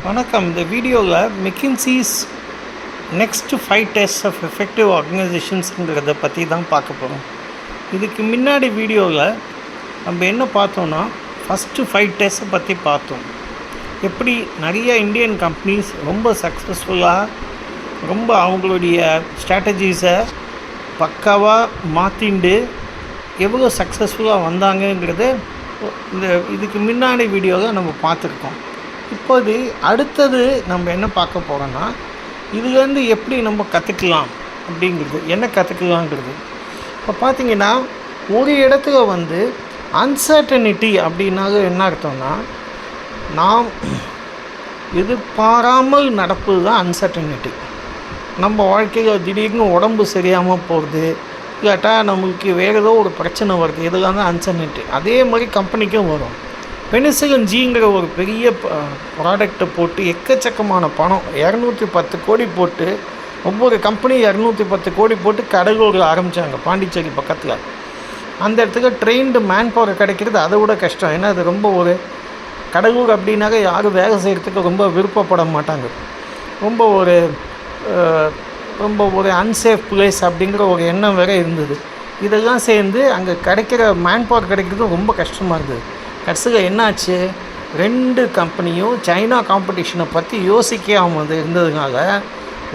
வணக்கம். இந்த வீடியோவில் மெக்கின்சீஸ் நெக்ஸ்ட் 5 டெஸ்ட்ஸ் ஆஃப் எஃபெக்டிவ் ஆர்கனைசேஷன்ஸுங்கிறத பற்றி தான் பார்க்க போகிறோம். இதுக்கு முன்னாடி வீடியோவில் நம்ம என்ன பார்த்தோன்னா ஃபஸ்ட்டு 5 டெஸ்ட்டை பற்றி பார்த்தோம். எப்படி நிறைய இந்தியன் கம்பெனிஸ் ரொம்ப சக்ஸஸ்ஃபுல்லாக ரொம்ப அவங்களுடைய ஸ்ட்ராட்டஜிஸை பக்காவாக மாற்றிண்டு எவ்வளோ சக்ஸஸ்ஃபுல்லாக வந்தாங்கங்கிறத இதுக்கு முன்னாடி வீடியோவில் நம்ம பார்த்துருக்கோம். இப்போது அடுத்தது நம்ம என்ன பார்க்க போகிறோன்னா இதுலேருந்து எப்படி நம்ம கற்றுக்கலாம் அப்படிங்கிறது, என்ன கற்றுக்கலாங்கிறது. இப்போ பார்த்திங்கன்னா ஒரு இடத்துல அன்சர்டனிட்டி அப்படின்னாலும் என்ன அர்த்தம்னா, நாம் எதிர்பாராமல் நடப்பது தான் அன்சர்டனிட்டி. நம்ம வாழ்க்கையில் திடீர்னு உடம்பு சரியாமல் போகிறது, இல்லாட்டா நம்மளுக்கு வேறு ஏதோ ஒரு பிரச்சனை வருது, இதெல்லாம் தான் அன்சர்டனிட்டி. அதே மாதிரி கம்பெனிக்கும் வரும். பெனிசிலின் ஜிங்கிற ஒரு பெரிய ப்ராடக்டை போட்டு எக்கச்சக்கமான பணம் 210 கோடி போட்டு, ஒவ்வொரு கம்பெனி 210 கோடி போட்டு கடலூரில் ஆரம்பித்தாங்க, பாண்டிச்சேரி பக்கத்தில். அந்த இடத்துக்கு ட்ரெயின்டு மேன் பவர் கிடைக்கிறது அதை விட கஷ்டம். ஏன்னா அது ரொம்ப ஒரு கடலூர் அப்படின்னாக்க யாரும் வேலை செய்கிறதுக்கு ரொம்ப விருப்பப்பட மாட்டாங்க. ரொம்ப ஒரு அன்சேஃப் பிளேஸ் அப்படிங்கிற ஒரு எண்ணம் வேறு இருந்தது. இதெல்லாம் சேர்ந்து அங்கே கிடைக்கிற மேன் பவர் கிடைக்கிறது ரொம்ப கஷ்டமாக இருந்தது. கடைசியில் என்னாச்சு, 2 கம்பெனியும் சைனா காம்படிஷனை பற்றி யோசிக்காமல் இருந்ததுனால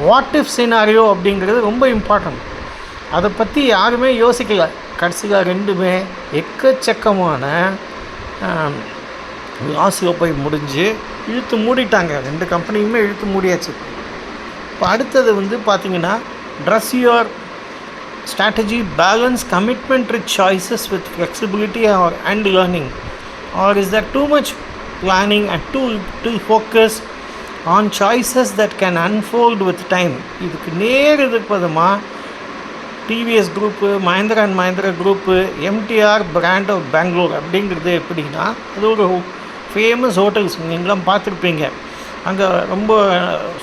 வாட் இஃப் சினாரியோ அப்படிங்கிறது ரொம்ப இம்பார்ட்டன்ட். அதை பற்றி யாருமே யோசிக்கலை. கடைசியில் 2மே எக்கச்சக்கமான லாஸில் போய் முடிஞ்சு இழுத்து மூடிட்டாங்க. 2 கம்பெனியுமே இழுத்து மூடியாச்சு. இப்போ அடுத்தது பார்த்திங்கன்னா, dress your strategy, balance commitment rich choices with flexibility and learning, or is there too much planning and too focus on choices that can unfold with time? இதுக்கு நேர் எதிர்ப்பதுமா TVS group, Mahindra and Mahindra group, MTR brand of Bangalore அப்படிங்கிறது எப்படின்னா, அது ஒரு famous hotels நீங்களாம் பார்த்துருப்பீங்க. அங்கே ரொம்ப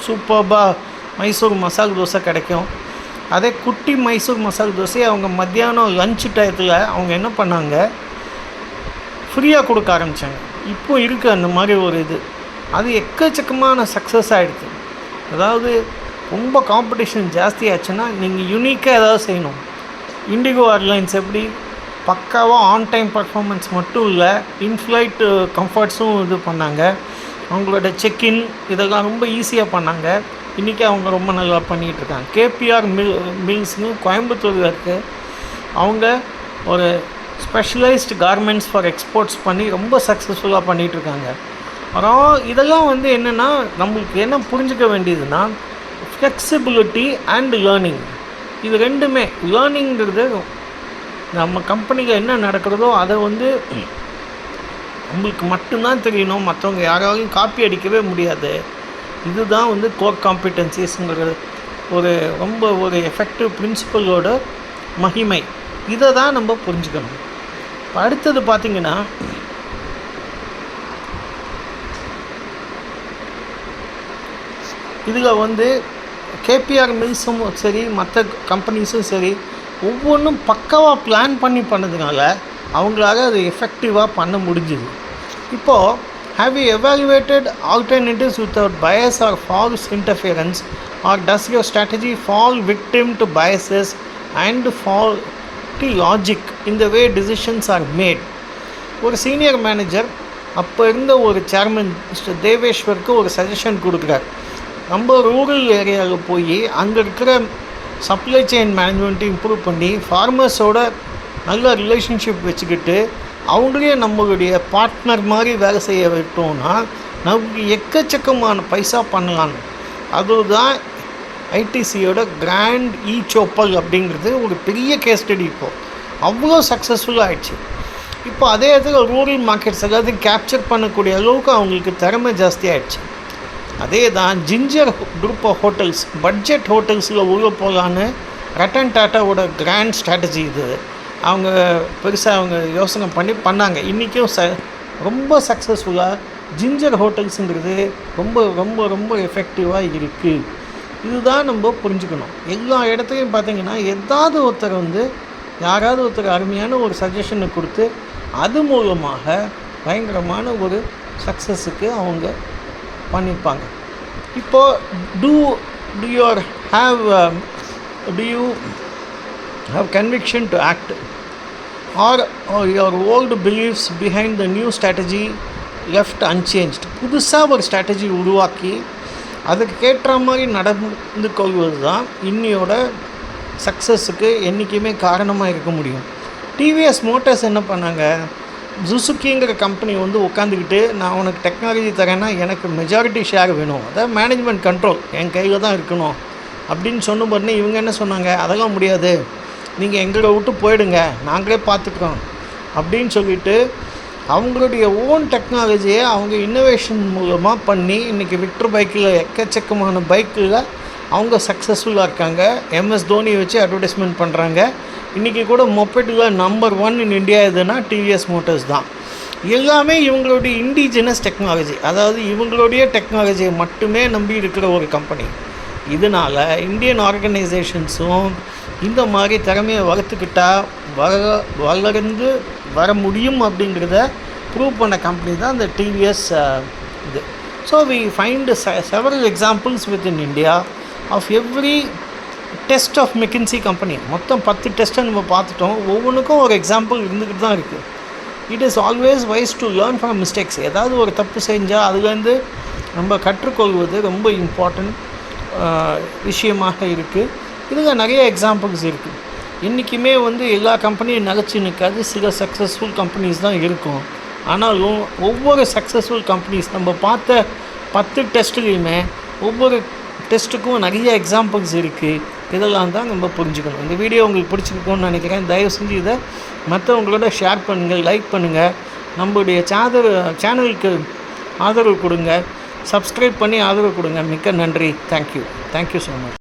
சூப்பர்பாக மைசூர் மசால் தோசை கிடைக்கும். அதே குட்டி மைசூர் மசால் தோசையை அவங்க மத்தியானம் லன்ச் டயத்தில் அவங்க என்ன பண்ணாங்க, ஃப்ரீயாக கொடுக்க ஆரம்பித்தாங்க. இப்போ இருக்குது அந்த மாதிரி ஒரு இது. அது எக்கச்சக்கமான சக்ஸஸ் ஆகிடுது. அதாவது ரொம்ப காம்படிஷன் ஜாஸ்தி ஆச்சுன்னா நீங்கள் யூனிக்காக ஏதாவது செய்யணும். இண்டிகோ ஏர்லைன்ஸ் எப்படி பக்காவாக ஆன் டைம் பர்ஃபார்மன்ஸ் மட்டும் இல்லை, இன்ஃப்ளைட் கம்ஃபர்ட்ஸும் இது பண்ணாங்க. அவங்களோட செக்இன் இதெல்லாம் ரொம்ப ஈஸியாக பண்ணாங்க. இன்றைக்கி அவங்க ரொம்ப நல்லா பண்ணிகிட்ருக்காங்க. கேபிஆர் மில்ஸ்னு கோயம்புத்தூரில் இருக்குது. அவங்க ஒரு ஸ்பெஷலைஸ்டு கார்மெண்ட்ஸ் ஃபார் எக்ஸ்போர்ட்ஸ் பண்ணி ரொம்ப சக்ஸஸ்ஃபுல்லாக பண்ணிகிட்ருக்காங்க. அப்புறம் இதெல்லாம் என்னென்னா, நம்மளுக்கு என்ன புரிஞ்சிக்க வேண்டியதுன்னா, ஃப்ளெக்சிபிலிட்டி அண்ட் லேர்னிங். இது 2மே. லேர்னிங்கிறது நம்ம கம்பெனியில் என்ன நடக்கிறதோ அதை நம்மளுக்கு மட்டும்தான் தெரியணும், மற்றவங்க யாராலையும் காப்பி அடிக்கவே முடியாது. இதுதான் கோர் காம்பிடன்சிஸ்ங்கிறது ஒரு எஃபெக்டிவ் பிரின்சிபலோட மகிமை. இதை தான் நம்ம புரிஞ்சுக்கணும். இப்போ அடுத்தது பார்த்திங்கன்னா, இதில் கேபிஆர் மில்ஸும் சரி, மற்ற கம்பெனிஸும் சரி, ஒவ்வொன்றும் பக்காவாக பிளான் பண்ணதுனால அவங்களால அது எஃபெக்டிவாக பண்ண முடிஞ்சுது. இப்போது have you evaluated alternatives without bias or false interference, or does your strategy fall victim to biases and faulty logic in the way decisions are made? ஒரு சீனியர் மேனேஜர் அப்போ இருந்த ஒரு சேர்மன் மிஸ்டர் தேவேஷ்வருக்கு ஒரு சஜஷன் கொடுக்குறார். நம்ம rural ஏரியாவில் போய் அங்கே இருக்கிற சப்ளை செயின் மேனேஜ்மெண்ட்டை இம்ப்ரூவ் பண்ணி ஃபார்மர்ஸோட நல்ல ரிலேஷன்ஷிப் வச்சுக்கிட்டு அவங்களே நம்மளுடைய பார்ட்னர் மாதிரி வேலை செய்ய விட்டோம்னா நமக்கு எக்கச்சக்கமான பைசா பண்ணலாம். அதுதான் ஐடிசியோட கிராண்ட் சோப்பல் அப்படிங்கிறது ஒரு பெரிய கேஸ் ஸ்டடி. இப்போது அவ்வளோ சக்ஸஸ்ஃபுல்லாக ஆயிடுச்சு. இப்போ அதே இடத்துல ரூரல் மார்க்கெட்ஸ் எல்லாத்தையும் கேப்சர் பண்ணக்கூடிய அளவுக்கு அவங்களுக்கு திறமை ஜாஸ்தி ஆகிடுச்சு. அதே தான் Ginger group of hotels, budget ஹோட்டல்ஸில் உள்ள போகலான்னு ரட்டன் டாட்டாவோட கிராண்ட் ஸ்ட்ராட்டஜி இது. அவங்க பெருசாக அவங்க யோசனை பண்ணாங்க. இன்றைக்கும் ரொம்ப சக்ஸஸ்ஃபுல்லாக ஜிஞ்சர் ஹோட்டல்ஸுங்கிறது ரொம்ப ரொம்ப ரொம்ப எஃபெக்டிவாக இருக்குது. இதுதான் நம்ம புரிஞ்சுக்கணும். எல்லா இடத்துலையும் பார்த்திங்கன்னா யாராவது ஒருத்தர் அருமையான ஒரு சஜஷனை கொடுத்து அது மூலமாக பயங்கரமான ஒரு சக்ஸஸுக்கு அவங்க பண்ணியிருப்பாங்க. இப்போது do you have conviction to act, or your old beliefs behind the new strategy left unchanged? புதுசாக ஒரு ஸ்ட்ராட்டஜி உருவாக்கி அதுக்கு கேட்டுற மாதிரி நடந்து கொள்வது தான் இன்னையோட சக்ஸஸுக்கு என்றைக்குமே காரணமாக இருக்க முடியும். டிவிஎஸ் மோட்டார்ஸ் என்ன பண்ணாங்க, சுசுக்கிங்கிற கம்பெனி வந்து உட்காந்துக்கிட்டு நான் உனக்கு டெக்னாலஜி தரேன்னா எனக்கு மெஜாரிட்டி ஷேர் வேணும், அதாவது மேனேஜ்மெண்ட் கண்ட்ரோல் என் கையில் தான் இருக்கணும் அப்படின்னு சொன்ன உடனே இவங்க என்ன சொன்னாங்க, அதெல்லாம் முடியாது, நீங்கள் எங்களை விட்டு போயிடுங்க, நாங்களே பார்த்துக்குறோம் அப்படின்னு சொல்லிட்டு அவங்களுடைய ஓன் டெக்னாலஜியை அவங்க இன்னோவேஷன் மூலமாக பண்ணி இன்றைக்கி விக்டர் பைக்கில் எக்கச்சக்கமான பைக்கில் அவங்க சக்ஸஸ்ஃபுல்லாக இருக்காங்க. எம்எஸ் தோனி வச்சு அட்வர்டைஸ்மெண்ட் பண்ணுறாங்க. இன்றைக்கி கூட மொபைலில் நம்பர் 1 இன் இந்தியா எதுனா டிவிஎஸ் மோட்டார்ஸ் தான். எல்லாமே இவங்களுடைய இண்டிஜினஸ் டெக்னாலஜி, அதாவது இவங்களுடைய டெக்னாலஜியை மட்டுமே நம்பி இருக்கிற ஒரு கம்பெனி. இதனால் இந்தியன் ஆர்கனைசேஷன்ஸும் இந்த மாதிரி திறமையை வளர்த்துக்கிட்டால் வளர்ந்து வர முடியும் அப்படிங்கிறத ப்ரூவ் பண்ண கம்பெனி தான் இந்த டிவிஎஸ் இது. So we find several examples with in India of every test of McKinsey company. மொத்தம் 10 டெஸ்ட்டை நம்ம பார்த்துட்டோம். ஒவ்வொன்றுக்கும் ஒரு எக்ஸாம்பிள் இருந்துக்கிட்டு தான் இருக்குது. It is always wise to learn from mistakes. ஏதாவது ஒரு தப்பு செஞ்சால் அதுலேருந்து நம்ம கற்றுக்கொள்வது ரொம்ப இம்பார்ட்டண்ட் விஷயமாக இருக்குது. இதில் நிறைய எக்ஸாம்பிள்ஸ் இருக்குது. இன்றைக்குமே வந்து எல்லா கம்பெனியும் நிலச்சி நிற்காது, சில சக்ஸஸ்ஃபுல் கம்பெனிஸ் தான் இருக்கும். ஆனாலும் ஒவ்வொரு சக்ஸஸ்ஃபுல் கம்பெனிஸ் நம்ம பார்த்த 10 டெஸ்ட்லேயுமே ஒவ்வொரு டெஸ்ட்டுக்கும் நிறைய எக்ஸாம்பிள்ஸ் இருக்குது. இதெல்லாம் தான் நம்ம புரிஞ்சுக்கணும். இந்த வீடியோ உங்களுக்கு பிடிச்சிருக்கோன்னு நினைக்கிறேன். தயவு செஞ்சு இதை மற்றவங்களோட ஷேர் பண்ணுங்கள், லைக் பண்ணுங்கள், நம்மளுடைய சேனலுக்கு ஆதரவு கொடுங்க, சப்ஸ்கிரைப் பண்ணி ஆதரவு கொடுங்க. மிக்க நன்றி. Thank you so much.